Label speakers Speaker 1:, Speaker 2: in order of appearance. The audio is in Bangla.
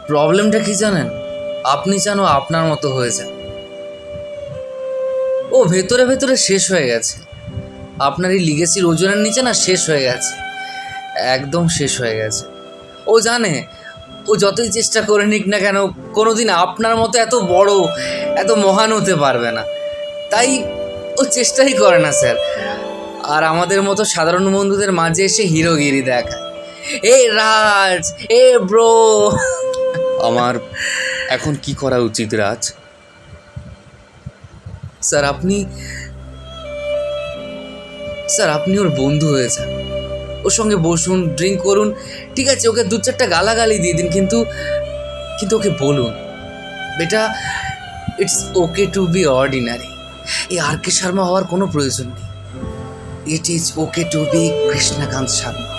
Speaker 1: প্রবলেমটা কি জানেন? আপনি যেন আপনার মতো হয়ে যান। ও ভেতরে ভেতরে শেষ হয়ে গেছে। আপনার এই লিগেসির ওজনের নিচে না শেষ হয়ে গেছে, একদম শেষ হয়ে গেছে। ও জানে, ও যতই চেষ্টা করে নিক না কেন কোনোদিন আপনার মতো এত বড়, এত মহান হতে পারবে না। তাই ও চেষ্টাই করে না স্যার। আর আমাদের মতো সাধারণ বন্ধুদের মাঝে এসে হিরোগিরি দেখায়। এ রাজ, এ ব্রো।
Speaker 2: আমার এখন কি করা উচিত রাজ?
Speaker 1: স্যার আপনি স্যার আপনি ওর বন্ধু হয়ে যান, ওর সঙ্গে বসুন, ড্রিঙ্ক করুন। ঠিক আছে, ওকে দু চারটা গালাগালি দিয়ে দিন, কিন্তু কিন্তু ওকে বলুন, বেটা, it's okay to be ordinary. এই আর কে শর্মা হওয়ার কোনো প্রয়োজন নেই। It is okay to be Krishnakanta Sharma.